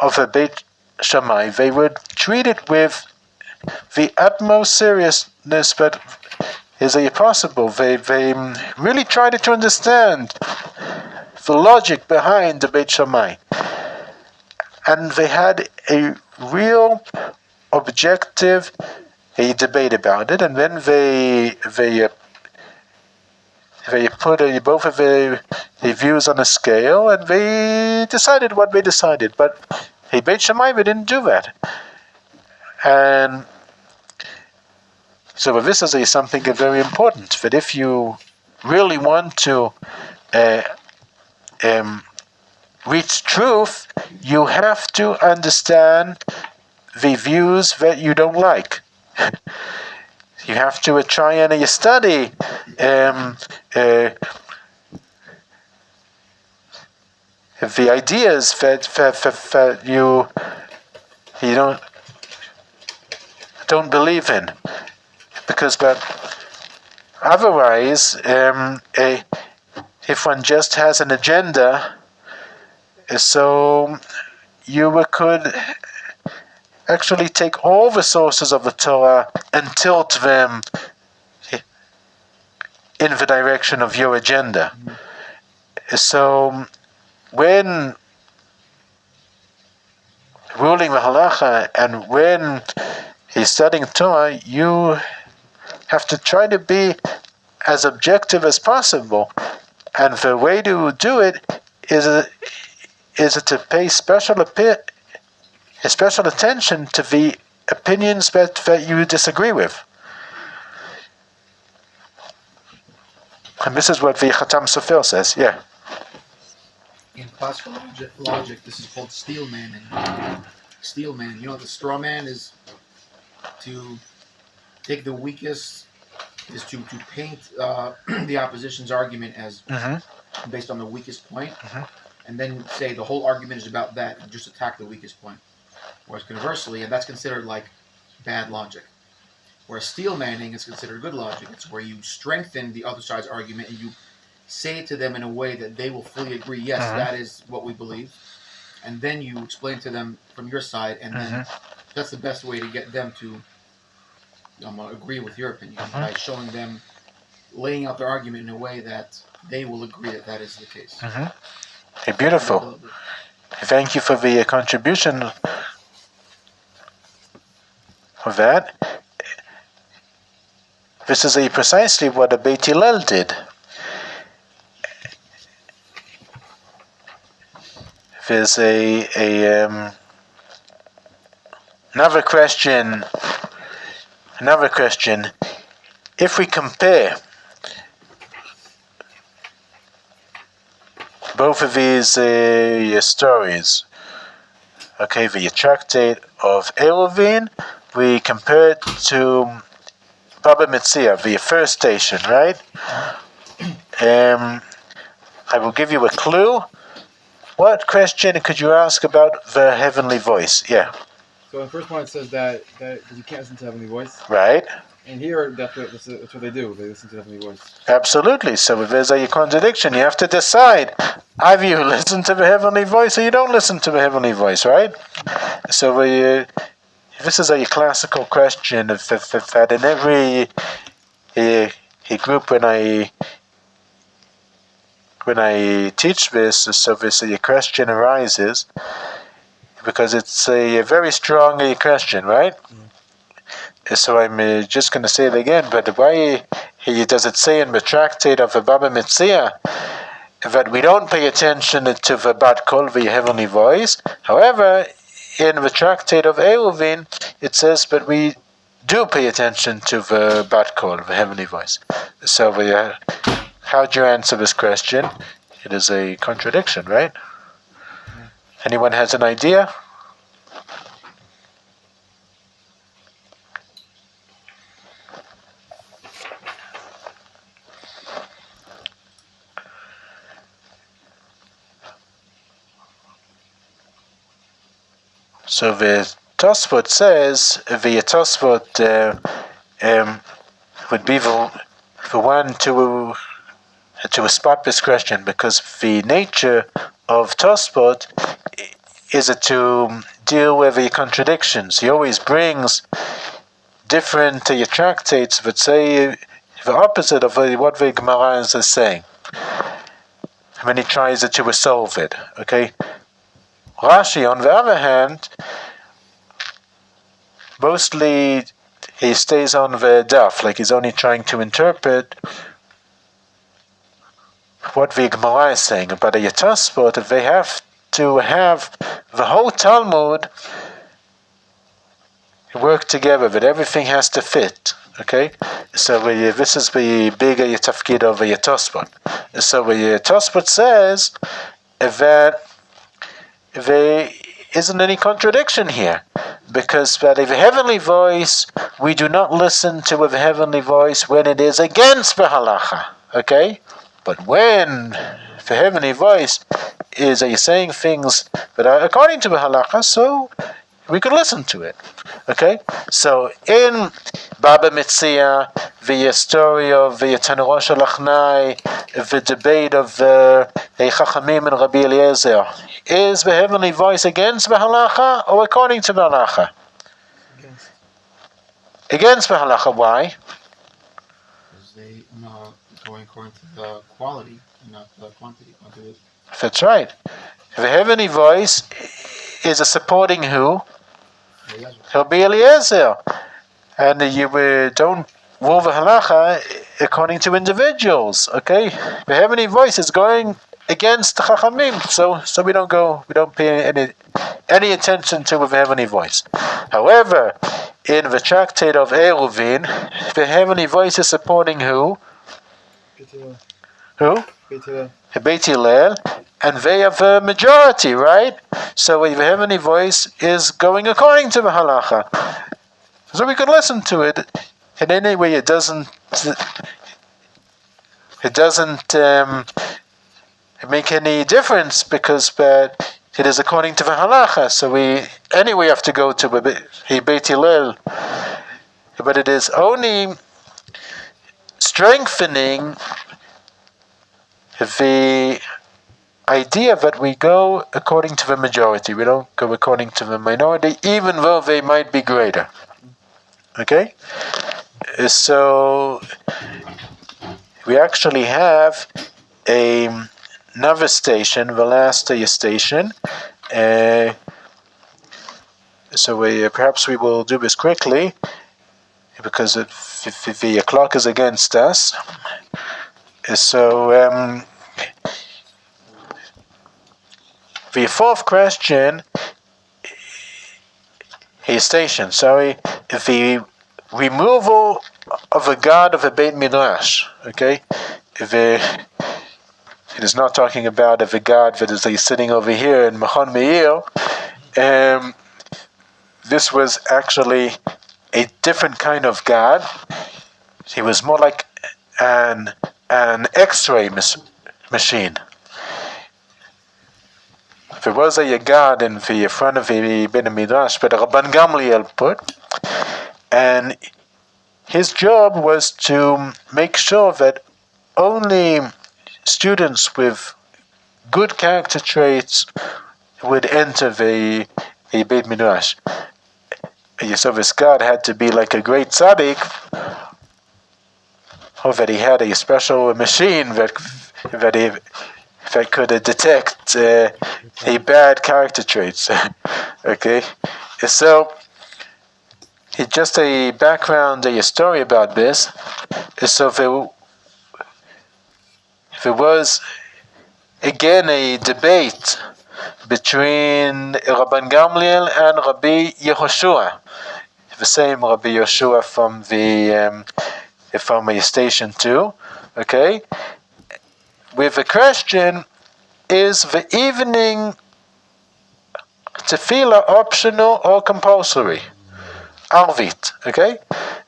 of a Beit Shammai. They would treat it with the utmost seriousness that is possible. They really tried to understand the logic behind the Beit Shammai. And they had a real objective debate about it, and then they put both of the views on a scale, and they decided what they decided. But Beit Shammai, they didn't do that. And so this is something very important, that if you really want to reach truth, you have to understand the views that you don't like. You have to try and study the ideas that you don't believe in, because otherwise, if one just has an agenda, so you could actually take all the sources of the Torah and tilt them in the direction of your agenda. So when ruling the Halacha and when he's studying Torah, you have to try to be as objective as possible. And the way to do it is to pay special attention to the opinions that you disagree with. And this is what the Chatam Sofer says, yeah. In classical logic, this is called steel manning. Steel man, the straw man is to take the weakest, is to paint the opposition's argument as based on the weakest point, and then say the whole argument is about that, and just attack the weakest point. Whereas conversely, and that's considered like bad logic. Whereas steel manning is considered good logic. It's where you strengthen the other side's argument and you say it to them in a way that they will fully agree, yes, that is what we believe. And then you explain to them from your side, and then that's the best way to get them to agree with your opinion, by showing them, laying out their argument in a way that they will agree that is the case. Hey, beautiful. Thank you for the contribution of that. This is precisely what the Beit Hillel did. There's another question. If we compare both of these stories, okay, the tractate of Eruvin, we compare it to Baba Metzia, the first station, right? I will give you a clue. What question could you ask about the heavenly voice? Yeah. So the first one, it says that you can't listen to heavenly voice. Right. And here, that's what they do. They listen to heavenly voice. Absolutely. So if there's a contradiction, you have to decide. Either you listen to the heavenly voice or you don't listen to the heavenly voice, right? So this is a classical question that in every group when I teach this, so this question arises because it's a very strong question, right? So I'm just going to say it again, but why does it say in the tractate of the Baba Metzia that we don't pay attention to the Bat Kol, the heavenly voice? However, in the tractate of Eruvin, it says that we do pay attention to the Bat Kol, the heavenly voice. So how do you answer this question? It is a contradiction, right? Anyone has an idea? So the Tosfot says, the Tosfot would be the one to spot this question, because the nature of Tosfot is to deal with the contradictions. He always brings different tractates that say the opposite of what the Gemara is saying. when he tries to resolve it. Okay. Rashi, on the other hand, mostly he stays on the daf, like he's only trying to interpret what the Gemara is saying. But the Tosfot, they have to have the whole Talmud work together, that everything has to fit. Okay, so this is the bigger tafkid of the Tosfot. So the Tosfot says that there isn't any contradiction here, because that the heavenly voice, we do not listen to the heavenly voice when it is against the halacha. Okay, but when the heavenly voice is saying things that are according to the halacha, so we could listen to it. Okay, so in Baba Metzia, the story of the Tanorosh Alachnai, the debate of the Chachamim and Rabbi Eliezer, is the heavenly voice against the halacha or according to the halacha? Against the halacha. Why? Because they are going according to the quality, not the quantity. That's right. The heavenly voice is a supporting who? Rabbi Eliezer. And you don't rule the halacha according to individuals. Okay? The heavenly voice is going against the Chachamim, so we don't pay any attention to the heavenly voice. However, in the tractate of Eruvin, the heavenly voice is supporting who? Who? Beit Hillel, and they have the majority, right? So the heavenly voice is going according to the halacha. So we could listen to it. And anyway, it doesn't make any difference, because it is according to the halacha. So we have to go to Beit Hillel. But it is only strengthening the idea that we go according to the majority. We don't go according to the minority, even though they might be greater. Okay? So we actually have another station, the last station. So perhaps we will do this quickly, because the clock is against us. So the fourth question, the removal of a god of a Beit Midrash. Okay, it is not talking about the god that is sitting over here in Machon Meir. This was actually a different kind of god. He was more like an X-ray machine. There was a god in the front of the Beit Midrash, but Rabban Gamliel put, and his job was to make sure that only students with good character traits would enter the Beit Midrash. So this god had to be like a great tzaddik, or that he had a special machine that could detect a bad character traits. Okay, so just a background, a story about this. So there was again a debate between Rabban Gamliel and Rabbi Yehoshua, the same Rabbi Yehoshua from the station 2. Okay, with the question, is the evening tefillah optional or compulsory? Arvit. Okay,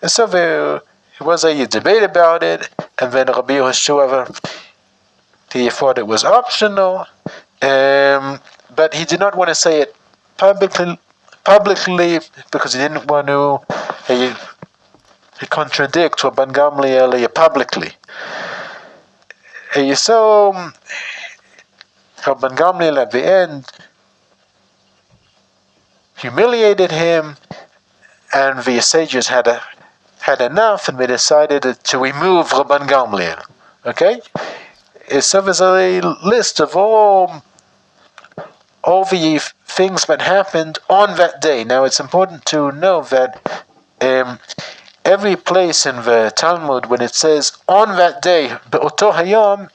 and so there was a debate about it, and then Rabbi Yehoshua, he thought it was optional, but he did not want to say it publicly because he didn't want to contradict Rabban Gamliel publicly. So Rabban Gamliel at the end humiliated him, and the sages had enough, and they decided to remove Rabban Gamliel. Okay, so there's a list of all the things that happened on that day. Now it's important to know that every place in the Talmud, when it says on that day, be'oto hayom,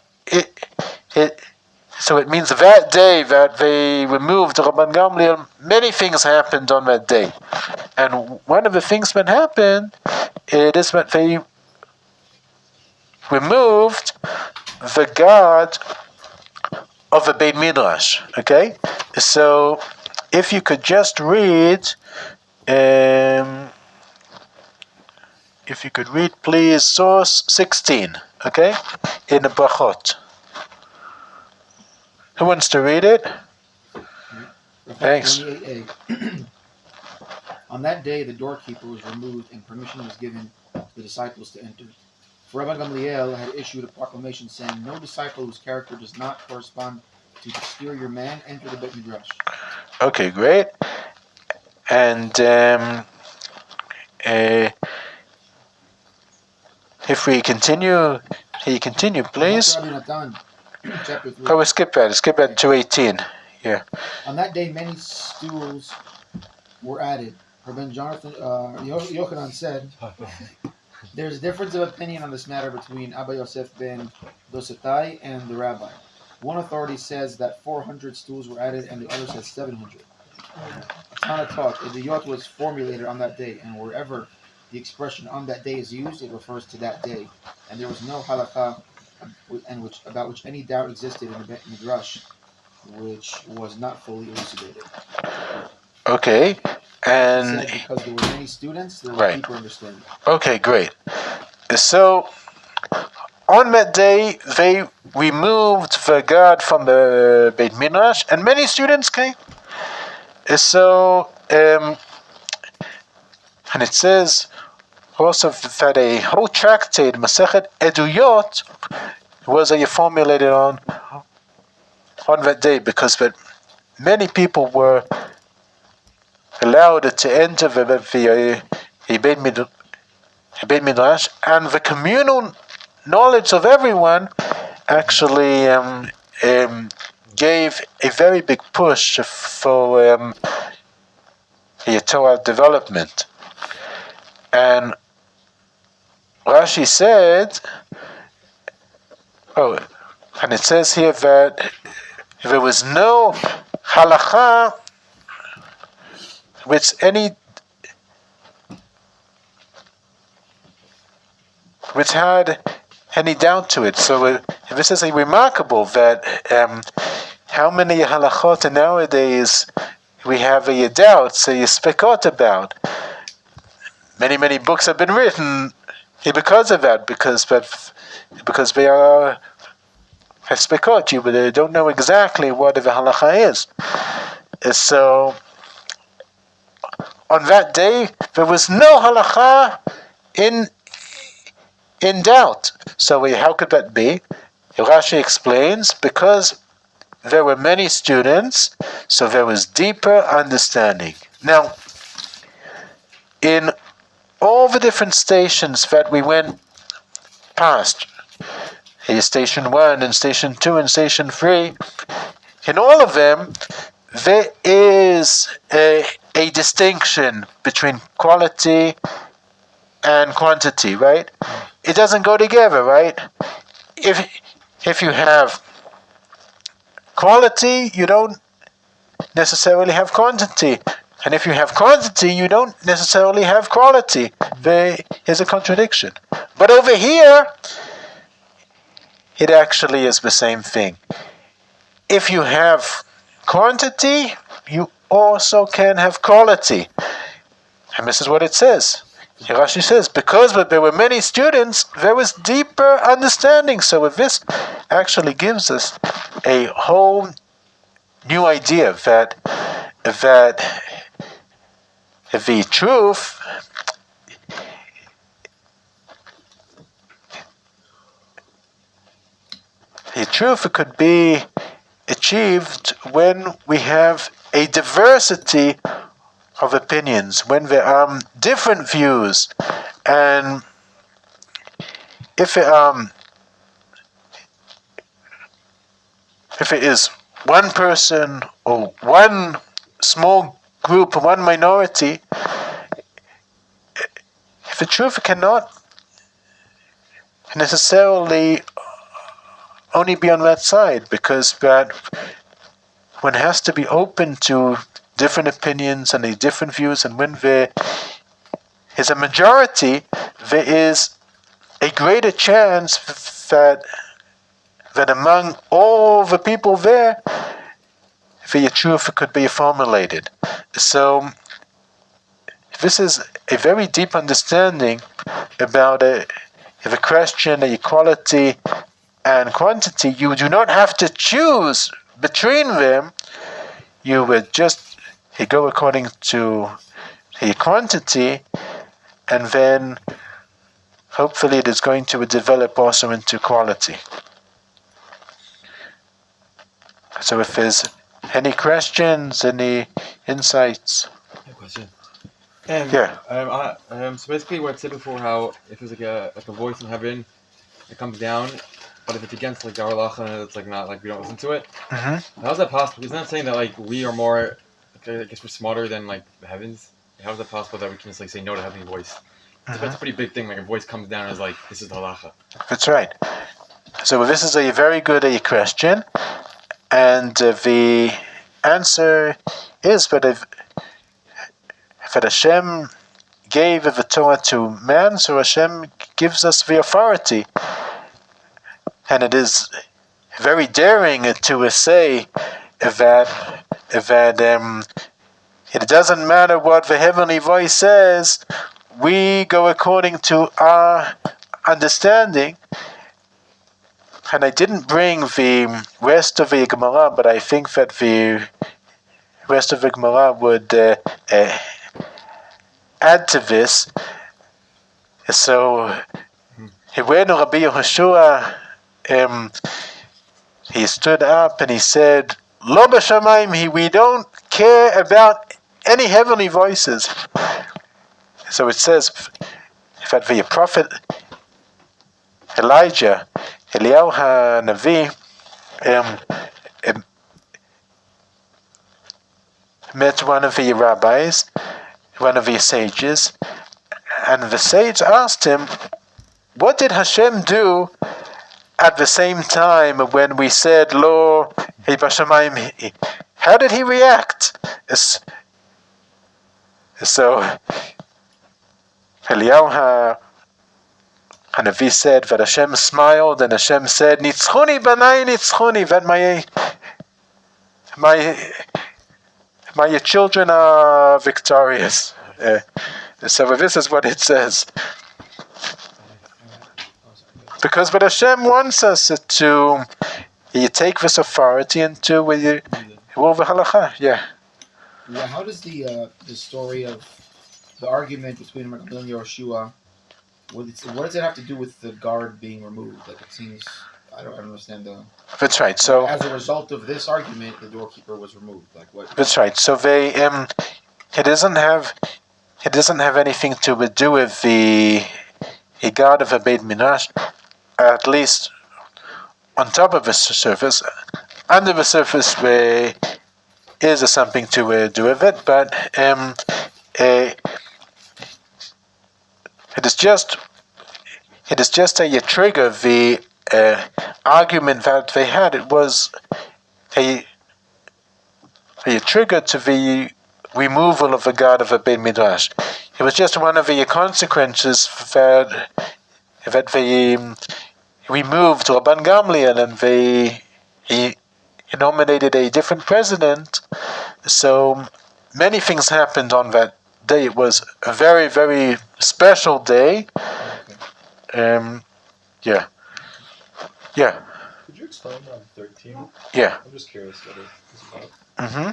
so it means that day that they removed Rabban Gamliel, many things happened on that day. And one of the things that happened, it is that they removed the God of the Beit Midrash. Okay? So if you could just read, if you could read, please, source 16, okay, in the Brachot. Who wants to read it? Thanks. 28a. On that day, the doorkeeper was removed and permission was given to the disciples to enter. For Rabbi Gamliel had issued a proclamation saying, "No disciple whose character does not correspond to the exterior man enter the Beit Midrash." Okay, great. And if we continue, please. Rabbi Natan, chapter 3. Oh, we skip that. Skip that to 18. Yeah. On that day, many stools were added. Rabbi Jonathan Yochanan said, "There's a difference of opinion on this matter between Abba Yosef ben Dosetai and the rabbi. One authority says that 400 stools were added, and the other says 700. Tana taught, a diyot was formulated on that day, and wherever the expression on that day is used, it refers to that day. And there was no halacha about which any doubt existed in the Beit Midrash, which was not fully elucidated." Okay. And because there were many students, there was right. deeper understanding. Okay, great. So on that day, they removed the God from the Beit Midrash, and many students came. So, and it says also that a whole tractate, Masechet Eduyot, was formulated on that day, because that many people were allowed to enter the Beit Midrash, and the communal knowledge of everyone actually gave a very big push for Torah development. And Rashi said, and it says here that there was no halacha which had any doubt to it. So this is a remarkable that how many halachot nowadays we have a doubt, a spekot about. Many books have been written because of that, because they are spekot. You don't know exactly what the halacha is. So on that day, there was no halacha in doubt. So how could that be? Rashi explains, because there were many students, so there was deeper understanding. Now, in all the different stations that we went past, Station 1 and Station 2 and Station 3, in all of them, there is a distinction between quality and quantity, right? It doesn't go together, right? If you have quality, you don't necessarily have quantity. And if you have quantity, you don't necessarily have quality. There is a contradiction. But over here, it actually is the same thing. If you have quantity, you also can have quality. And this is what it says. Rashi says, because there were many students, there was deeper understanding. So this actually gives us a whole new idea that the truth could be achieved when we have a diversity of opinions, when there are different views, and if if it is one person or one small group, one minority, if the truth cannot necessarily only be on that side, because that one has to be open to different opinions and different views, and when there is a majority, there is a greater chance that among all the people there, the truth could be formulated. So this is a very deep understanding about the question of equality and quantity. You do not have to choose between them. You would just go according to the quantity, and then hopefully it is going to develop also into quality. So if there's any questions, any insights? No question. Yeah. So basically, what I said before, how if there's like a voice in heaven, it comes down, but if it's against like our halacha, it's like not like we don't listen to it. Mm-hmm. How is that possible? He's not saying that like we are more, I guess we're smarter than like the heavens. How is that possible that we can just like say no to heavenly voice? That's a pretty big thing. Like a voice comes down and is like, this is the halacha. That's right. So this is a very good question, and the answer is that if Hashem gave the Torah to man, so Hashem gives us the authority, and it is very daring to say that it doesn't matter what the heavenly voice says. We go according to our understanding. And I didn't bring the rest of the Gemara, but I think that the rest of the Gemara would add to this. So, when Rabbi Yehoshua, he stood up and he said, Lo b'shamayim, we don't care about any heavenly voices. So it says that the prophet Elijah, Eliyahu HaNavi, met one of the rabbis, one of the sages, and the sage asked him, what did Hashem do at the same time when we said, Lo b'shamayim? How did he react? So, Eliyahu HaNavi said that Hashem smiled, and Hashem said, Nitzchuni banai nitzchuni, that my children are victorious. So this is what it says. Because but Hashem wants us to take this authority and to rule the halacha. Yeah. Yeah. How does the story of the argument between Rabbi and Yehoshua, what does it have to do with the guard being removed? Like it seems, I don't understand the. That's right. So as a result of this argument, the doorkeeper was removed. Like what? That's right. So they it doesn't have anything to do with the guard of a Beit Midrash, at least on top of the surface. Under the surface, there is something to do with it, but it is just a trigger. The argument that they had, it was a trigger to the removal of the guard of a Beit Midrash. It was just one of the consequences that they removed Rabban Gamliel, and he nominated a different president. So many things happened on that day. It was a very, very special day. Yeah. Could you explain on 13? Yeah. I'm just curious what it is about. Mm-hmm.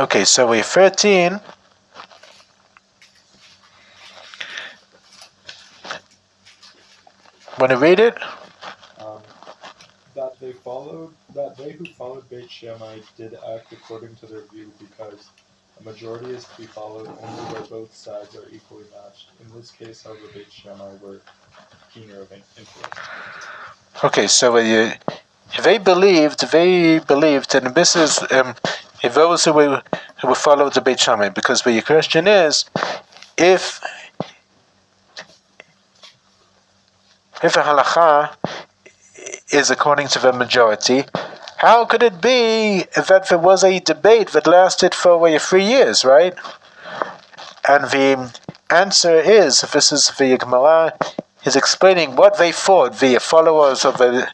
Okay, so we're 13. Want to read it? That they who followed Beit Shammai did act according to their view, because a majority is to be followed only where both sides are equally matched. In this case, however, Beit Shammai were keener of influence. Okay, so they believed, and this is those who will follow the Beit Shammai, because the question is, if a halacha is according to the majority, how could it be that there was a debate that lasted for 3 years, right? And the answer is, this is the Gemara is explaining what they thought, the followers of the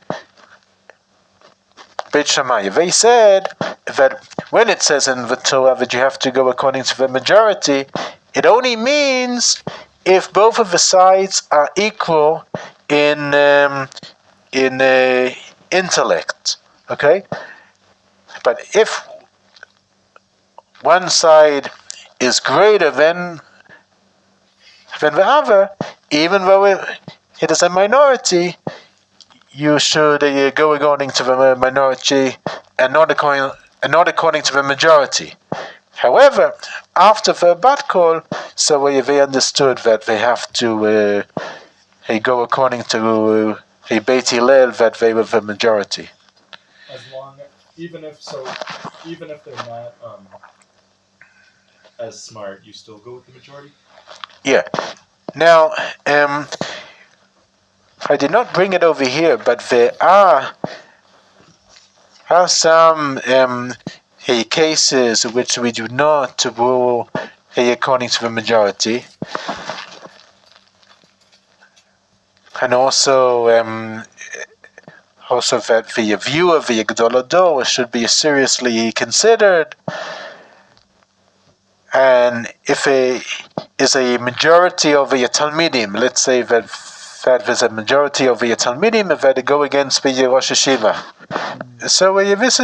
Beit Shammai. They said that when it says in the Torah that you have to go according to the majority, it only means if both of the sides are equal in intellect. Okay, but if one side is greater than the other, even though it is a minority, you should go according to the minority and not according to the majority. However, after the bat call, so they understood that they have to go according to a Beit Hillel, that they were the majority. As long, even if they're not as smart, you still go with the majority? Yeah. Now, I did not bring it over here, but there are some cases which we do not rule according to the majority, and also that the view of the Gedol Hador should be seriously considered. And if is a majority of the Talmidim, let's say that there's a majority of the Talmidim that go against the Rosh Hashiva. So this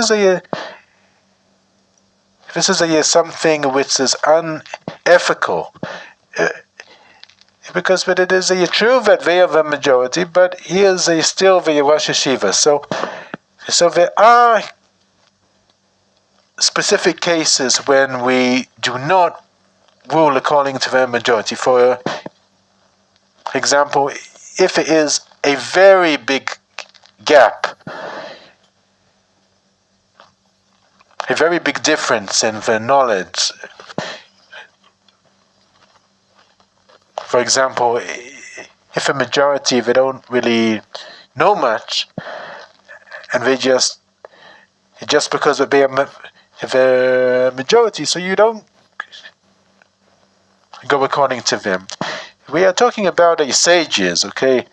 is something which is unethical, because it is true that they are the majority, but he is still the Rosh Hashiva. So there are specific cases when we do not rule according to the majority. For example, if it is a very big gap, a very big difference in the knowledge. For example, if a majority, they don't really know much, and they just because of being the majority, so you don't go according to them. We are talking about a sages, okay?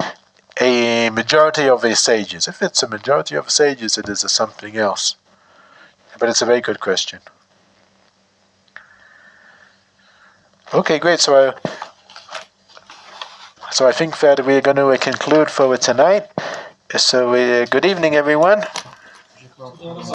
A majority of a sages. If it's a majority of sages, it is something else. But it's a very good question. Okay, great. So I think that we're going to conclude for tonight. So good evening, everyone.